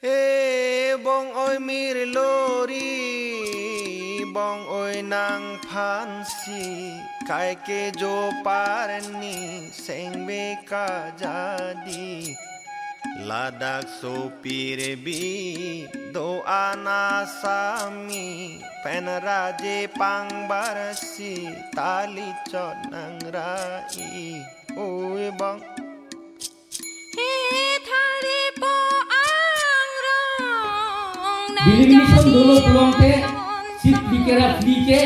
Bong ơi mir lori bong ơi nang phan si kai ke jo parni seng be ka jadi ladak sopir bi do ana sami pen raje pang barsi tali chot nang rai oi bong Bilinison dulu pulang ke sit bikera flike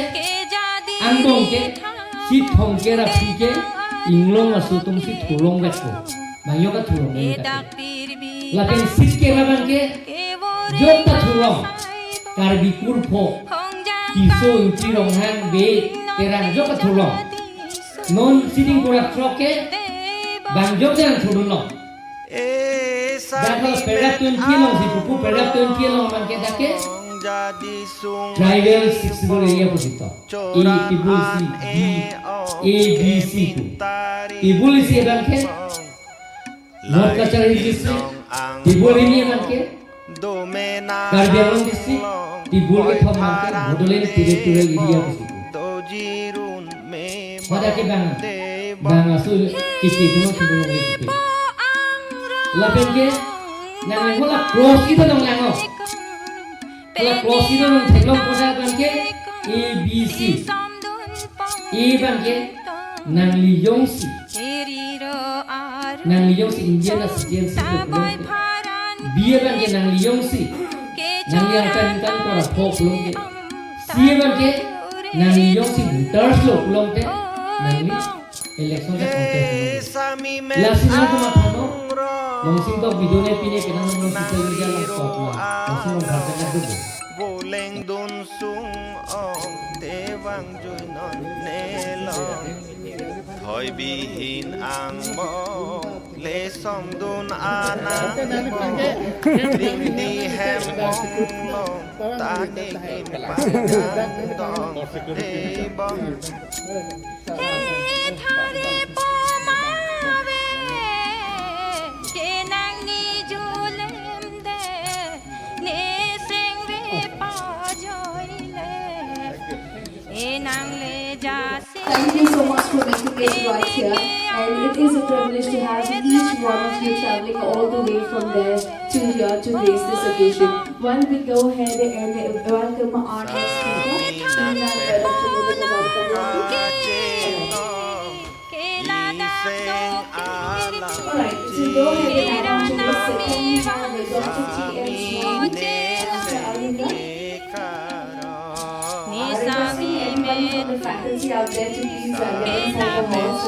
andong ke sit hong kera flike inglong asutum sit tulong gatko banyo ka tulong ni lakin sit kera bangke jok ka tulong karbi kurpo kiso inti rong hang be terang jok ka tulong non sitting kurak troke bang jok jangan tulong Dakal perak tuan kielong si pupu perak tuan kielong bangke dake Trial 6 boleh ya posito A tibul si B A B C tu tibul si bangke North Kachari district tibul ini bangke Karbiangon district tibul ke thom bangke Modolen ture area posito Pada ke bang asul kisi tu sebelum itu Lapen ke nang hola cross itu nang lango hola cross itu nang thelong posa bangke A B C A bangke nang liyong si Indian citizen si B bangke nang liyong si nang yang kan kora phok long ke C bangke nang liyong si voters lo long ke nang ni election ka contest last year ko mathano Longsing to video ne pine pinang nong social media lang stop na. Longsing nong bharta ka dugo. Boleng dun sung ong tewang joy non nelong. Thoi bihin ang bong le som dun anang bong. Ring di hem bong long ta ke kim panang dong. Hey bong. Hey thare po Thank you so much for making it right here, and it is a privilege to have each one of you traveling all the way from there to here to grace this occasion. When we go ahead and welcome our next speaker, Alright, so go ahead and welcome the second Dr. T.M. From the faculty out there to please let us have a voice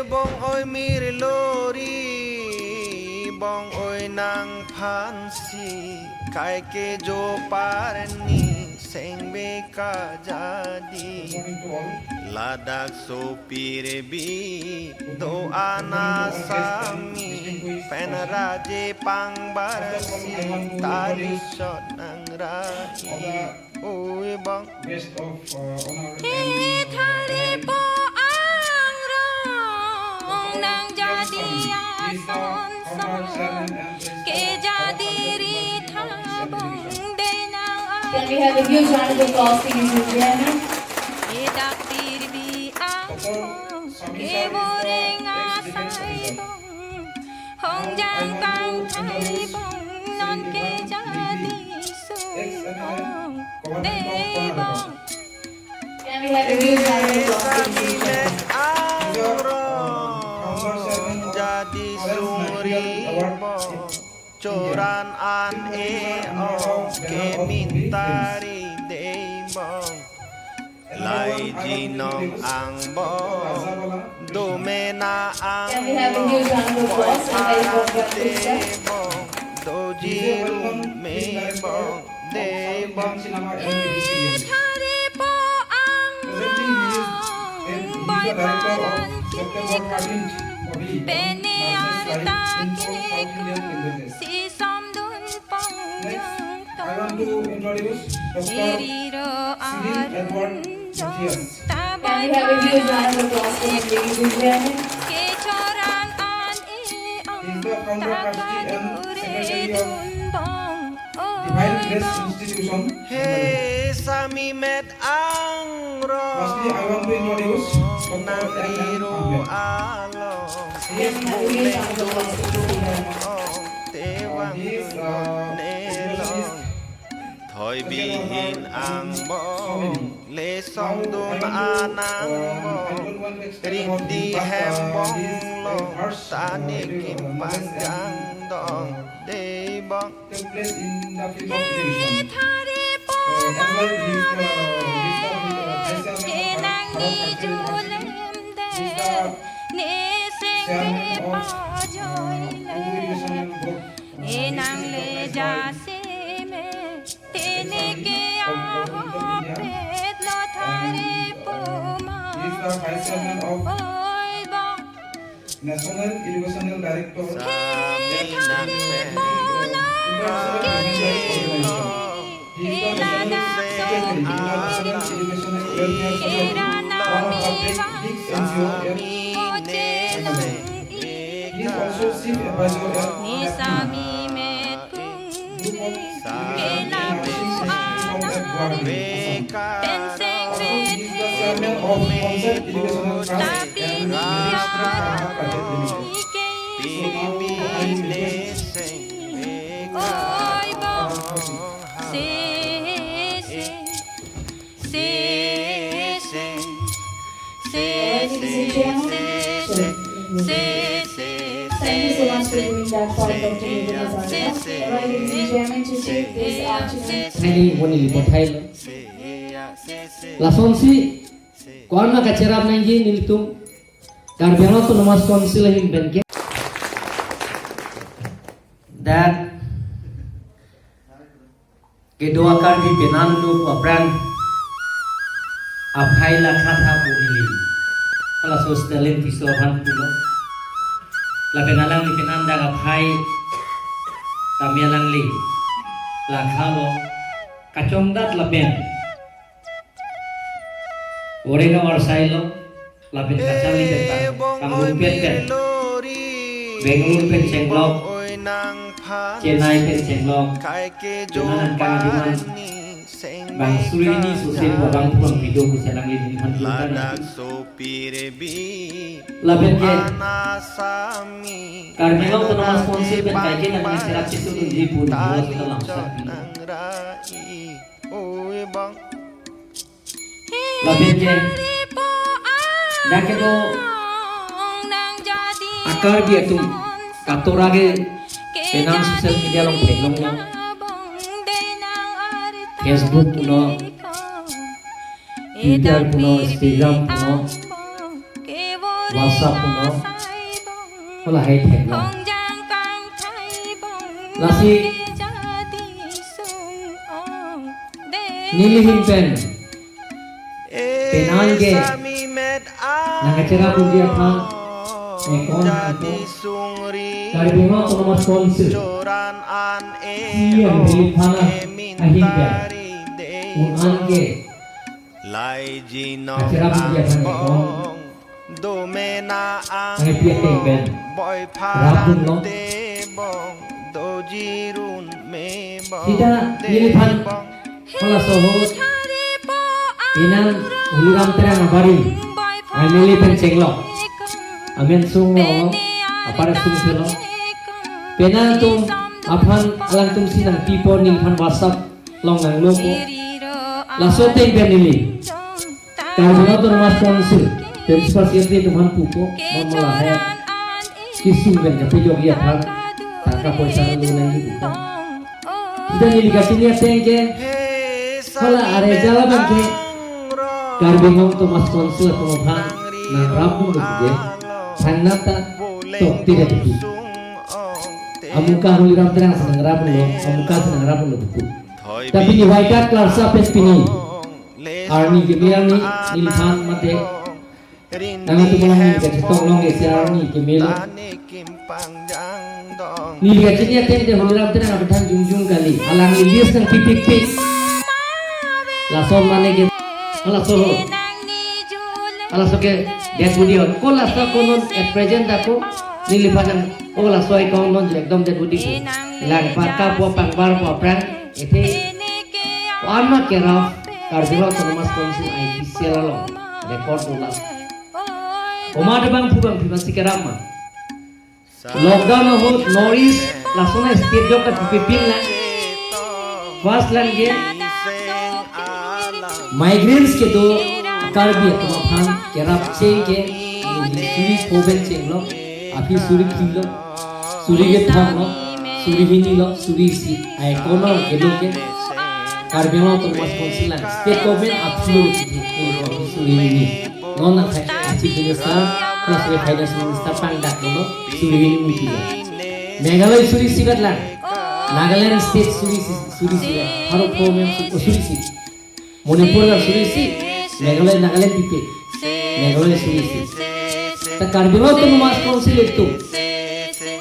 Bong ơi mir lori bong ơi nang phan si kai ke jo parni seng be ka jadi ladak sopir bi do ana sami pen raje pang barsi tali shot nang rai oi bong Guest of honor Can we have a huge round of applause, ladies and gentlemen? Sami sir is the ex-defense officer. Can we have a huge round of applause, ladies and Kamilet gentlemen? ang jadi sumribo coran an eo kemintari deibong lai jinong ang bong domena ang Can we have a huge round of applause and I congratulate debong dojirun mebong debong Cinema and BBC News. Presently, he is the director of September 14th movie on Nurses Life in South Indian Villages. Next, I want to introduce Dr. Cyril Edward Matthias. Can we have a huge round of applause for him, ladies and gentlemen? He is the founder, trustee, and secretary of Divine Grace Institution. Hey, sami met ang Lastly, I want to introduce Dr. M. Nagiro Ahmed. along Can we have a huge round of applause for him, ladies and gentlemen? Tewang He is nelong Thoy bihin ang bong Lesong dun anang bong Rindi hembong long Tanikim panggang dong Debong Took place in the field of television. As well, he is the vice chairman of Bharat Cultural University. He is the chairman of Educational Group. Enang le jase me tene ke ahapet lo thare poma He is the vice chairman of oi ba National Educational Director. Sami nang men He is the national secretary in the National Educational Welfare Society, one of the big NGO at He is also chief advisor at ni sami met kung Group of kelabu anari penseng He is the chairman of Concept Educational Trust tapi and ni Private Limited. ike So now I request oi ba se Thank you so much for doing that for Dr. Nidhi Hazarika. Alright, ladies and gentlemen, to take this afternoon. Ini wani lipat hai lason si korna kacerap nangi nilitum karbeno to namas konsil him benke that kedua kali penan lu brand abhai la khatha punili ala sostelin tisohan pulo la penalang li penanda abhai tamialang li la khalo kacongdat la pen orega warsailo la pen kacali peta kanggung pet pen Bengaluru pen cenglok Chennai pen cenglok Junanan kangaduman Bang Surini susil babang pulang video ku selang ini hantukan laben ke karmelo tenamas sponsor ben kaike dan ngeserak situ di pun dua setelah sapi laben ke dake do akar dia tu katorage penang sosial media long peglong lo Facebook puno Twitter puno Instagram puno WhatsApp puno olah hai theklo lasi nilihin pen penangge nangachera pujiya thang ekon itu karbino to namas konsil siang hilithana ahimba unange acara pujiya thang ekon domena ang Ay piate ben boy rapun lo dojirun mebong tidak hilithan olah sohot inang uliram terang abari ai meli pen cheng lo amen sung lo apara sung se lo penan tum aphan alang tum sinang pipo ning phan whatsapp long nang lo ko la so te ben ni karena tu nama sponsor principal secretary tuhan pupo mamala hai kisung ben ke video dia phan tangka poisa lu lagi bukan sudah ni dikasihnya tengke kala are jala bangke karbingong tu mas sponsor tuhan nang rapu beje sangnata tok tidak itu amuka huliram terang senang rapu lo amuka senang rapu lo buku tapi ni waikat kelas sapes pini army ke bilang ni nilhan mate nang tu pulang ni ke tolong ke army ke melo ni lihat jenis tende huliram terang apa dah jungjung kali alang ilis nang pipik lasom mane ke alaso ke get video ko laso konon at present ako nilipan o laso ay konon ekdom det budi ko lang paka po pangbar po prang ite Anma kera karbilo thomas konsil ai biselalo record ulas omade bang phubang phibasi kerama lockdown ho noris lasona state jok ka pipin la first lang ye migrants ke do karbi to phan kerap cheng ke suri phoben cheng lo api suri khilo suri ke thang lo suri hini lo suri si ai kono ke do ke karbilo thomas konsil la state government absolute suri hini non na khai achi minister plus we finance minister pangdak lo suri hini mukilo meghalaya suri sigat la Nagaland state suri sigat haro program suri si Manipur ka suri si Meghalaya Nagaland pipi Meghalaya suri si ta karbilo thomas konsil itu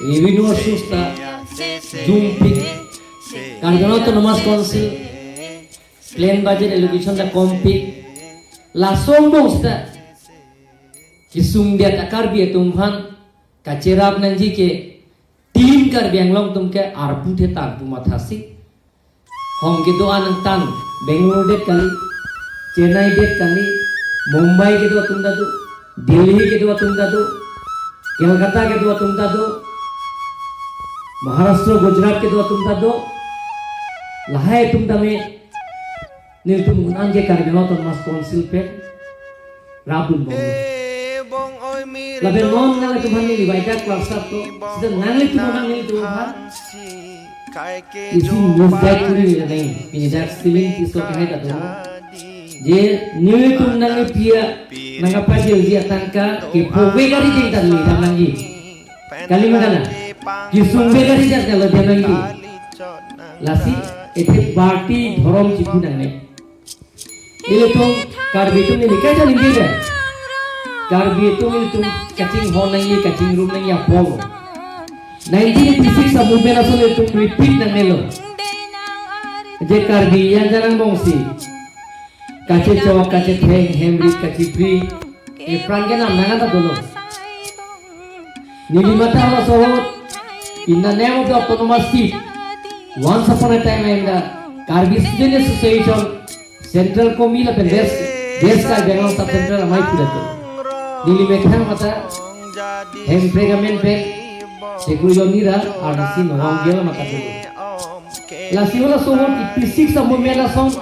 revenue susta jumpi karbilo thomas konsil plain budget allocation da kompi la sombong sta kisung dia takar bi tumhan kacerap nanji ke तीन कर बेंगलोर तुमके आरपू थे तारपू माथासी हम के दो आनंद तान बेंगलोर डेट कली चेन्नई डेट कली मुंबई के दो तुम दादू दिल्ली के दो तुम दादू कलकत्ता के दो तुम दादू महाराष्ट्र गुजरात के दो तुम दादू लहाए तुम दमे नील तुम गुनान के कर बेंगलोर तुम मास काउंसिल पे राबुल बोलो Labe non nang tuhan ni libaita klasa to sida nang li tuhan ni tuhan isi musdak kuri ni nahi ini dak ceiling kiso kahai ta do je ni tum nang li pia nang apa je dia tangka ki phobe gari jing ta ni tam nang ji kali magana ki sumbe gari jar kala dia nang ji lasi ete party dhorom chiku nang ne ile thong karbi tum ni likai ta lingi ga Karbi itu kacing hall nangi kacing room nangi apa? 1986 sa movement asal itu repeat nang nelo. Je karbi yang jangan bongsi. Kace cowok kace theng hemrit kace free. E prangke nam nangan ta dolo. Nilimata wa sohot in the name of the autonomous state. Once upon a time in the Karbi Student Association Central Committee of Desh ka Bengal Sub Central amai pirato. Dili mekhang mata hempregamen pe sekulionira arsi noang gela mata dulu la siwala sohon 86 sa momela song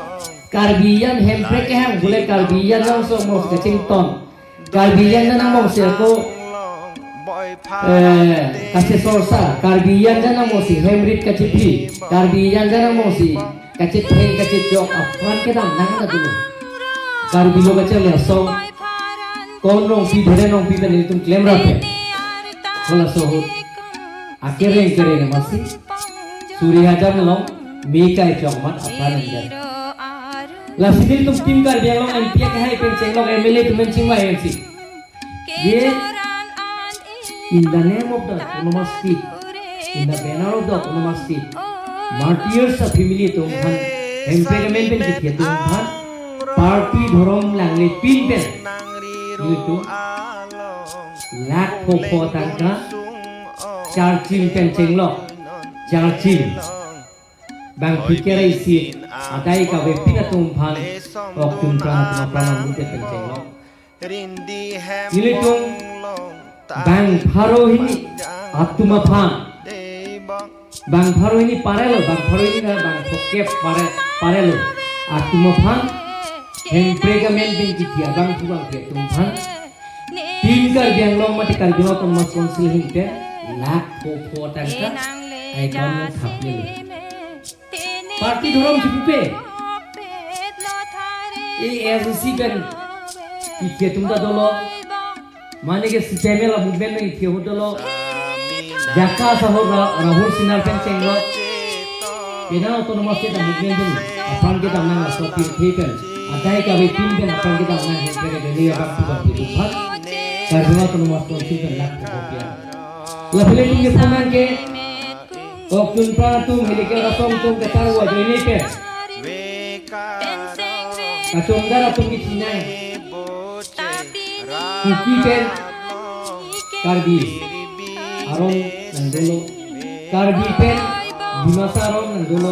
karbiyan hemprek hang bule karbiyan nang so mos kacington karbiyan nang mos ko kace sorsa karbiyan nang mos hemrit kacipi karbiyan nang mos kace theng kace jok afwan ke dam nang ta dulu karbilo kace le song कौन रोंग पी धरे रोंग पी बने तुम क्लेम रखे बोला सोहो आकेरे करेंगे मसी सूर्य हजार में लोग मेका एक चौकमत अपना नहीं लासिदिल तुम टीम कर दिया लोग एमपी के हैं पेंशन लोग एमएलए तुम चिंगवा एमसी ये in the name of the autonomous state in the banner of the autonomous state martyrs of family तुम हन एम्पेगमेंट पेन किया तुम हन पार्टी धर्म लांगले पिन पेन itu lak popo tangka charging penceng lo charging bang pikir isi adai ka wepina tumphan ok tum prana mute penceng lo Nilitung bang pharo ini atuma phang bang pharo ini parelo bang pharo ini na bang pokep parelo atuma phang heng pregamen bin kitia bang tubang ke tum phang tin kar biang long mati kar gino tom mas konsil hinte lak pho tangka ai kon thapne party dhorom jipe এই agency kan ইকে তুমটা দলো মানে কে সিস্টেমেলা মুভমেন্ট নাই ইকে হদলো জাকা সহ রাহুল সিনার pen Django কেনা অটোনোমাস কে মুভমেন্ট দিন আপান কে দামনা সপি থেপেন আদাই কা বে তিন দিন আপান কে দামনা হেপে দেলি বাকি বাকি দুফা কারনা অটোনোমাস কনসিডার লাগ কোপিয়া লফলে তুম কে ফমান কে okun pra tu milike rasong tum ke tarwa joine pe Kacongdara tumgi Cina Kuki pen Karbi Aron nandolo Karbi pen Dimasa aron nandolo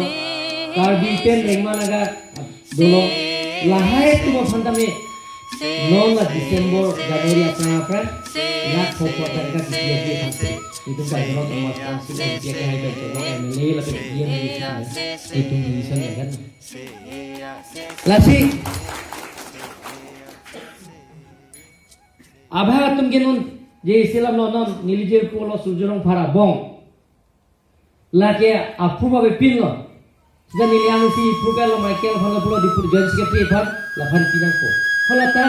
Karbi pen Rengmanaga dolo Lahai tumo fantame Nonga Desember Januari apa Nak pokok targa sisiya ke itu kan kalau termas konsil dia ke hai baca kalau MLA lebih dia ni itu bisa kan lasi abha tum genun je Islam non nilijir polo sujurong phara bong lake apu babe pinlo sudah nilianu si pukalo Michael phalo polo dipur jan secretary phan laphan pinang ko holata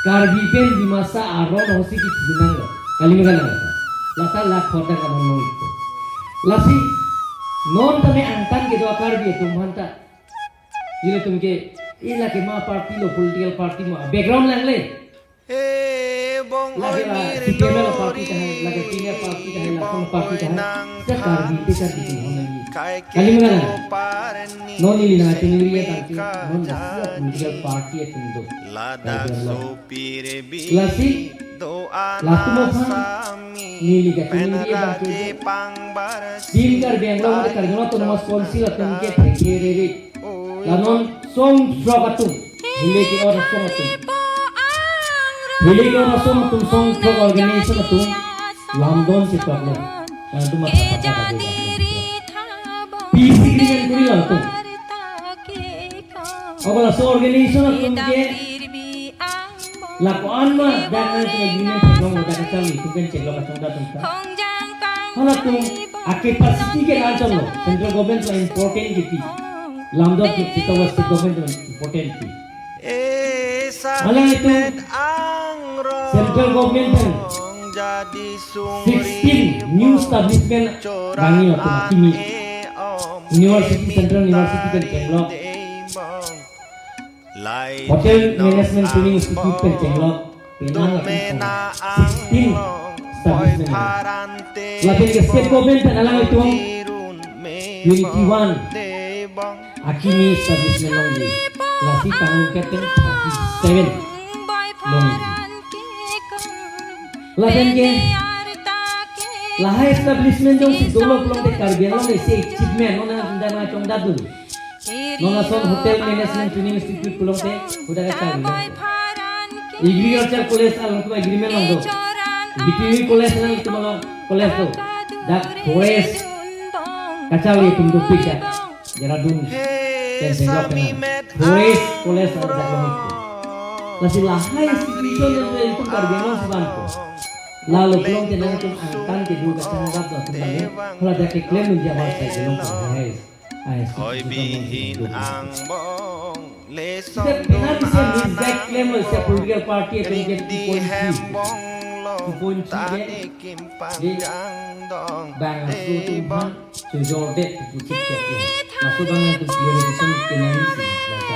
karbi pen di masa aron hosi ki binang kalimagan lata lak khota ka non lasi non tame antan ke do akar bi tumhanta ile tumke ila ke ma party lo political party ma background langle lage sikemela party ka hai lage senior party ka hai lakon party ka hai sakar bi te kar di honangi kalimana non ili na tinuriya tanti non nasiya political party etundo lasi latumo nili ka tinuriya tanti dimkar benglo de karjono to mas konsil atumke thekere lanon song srogatum hile ki or srogatum hile ki or srogatum song frog organization atum lamdon se problem karena tu mata kata PC dengan kuri latum ogola so organization atum ke lakuan ma jangan tu agreement thong udah kali tu kan cek lokasi udah tumka hala tu capacity ke na chalo central government la important kiti lamdon kita was state government important ki hala itu central government jadi 16 new establishment bangi atau kimi university central university kan Chenglok hotel management training institute kan Chenglok Penang 16 establishment lakin ke state government kan alang itu 21 akimi establishment longi lasi tahun kapten 37 longi lakin ke lahai establishment jong sidolok long de karbiano le se achievement nona ndana chongdadu nona son hotel management training institute pulong te udara kali agriculture college along to agreement long do BTV college lang itu malong college do dak forest kacawi tum do pika jaradun dan segala forest college ada long itu lasi lahai institution itu karbiano sebanko lalu belum tenang itu angkan kedua kacang gab tu kembali kalau ada klaim menjawab saya belum pernah Hoy bihin ang bong lesong kita bisa misguide claim oleh political party itu menjadi kunci tanikim panjang dong bang aku tu bang sejorde kunci ceknya masuk bang itu generation kenangan baca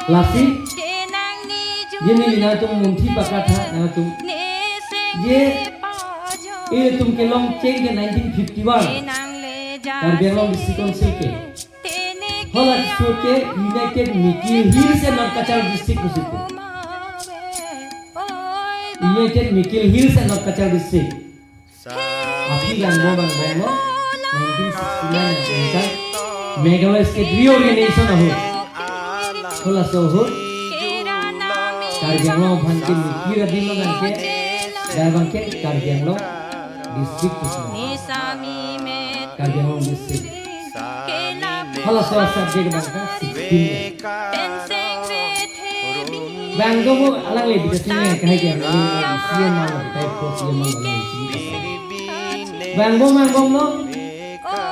lasi jadi lina tu munti pakatha na tu ये तुमके long check के 1951 कार्बिआंग district council के होला सोचे यूनाइटेड मिकिल हिल से नरकचार डिस्ट्रिक्ट मुसिको यूनाइटेड मिकिल हिल से नरकचार डिस्ट्रिक्ट आपकी गंगो 1969 मेघालय स्टेट रीऑर्गेनाइजेशन हो होला सो हो Karbi Anglong bangke mikir di mana bangke dah bangke Karbi Anglong district tu semua Nisami met Karbi Anglong district Kelabu kalau soal subjek bangka 16 Penseng vethebi bangko mo alang lebih ke sini kahai ke sian malam kahai ko sian malam bangko lo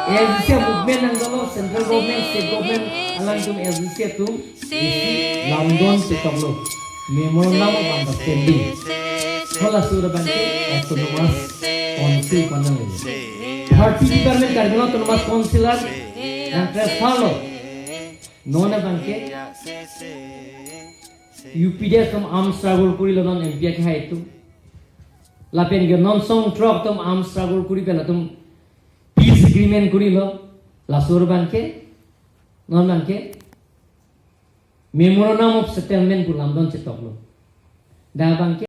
Asia movement ang dolo central government state government alang tum Asia tum London se tolo memorandum of understanding hola sura bangke autonomous council panel party department kargano autonomous councilor and transfer nona bangke UPDF tum arm struggle kuri lodon MP ke hai tu lapen ge non song truck tum arm struggle kuri pela tum peace agreement kuri lo la sur banke non banke memorandum of settlement ku lamdon che toklo da banke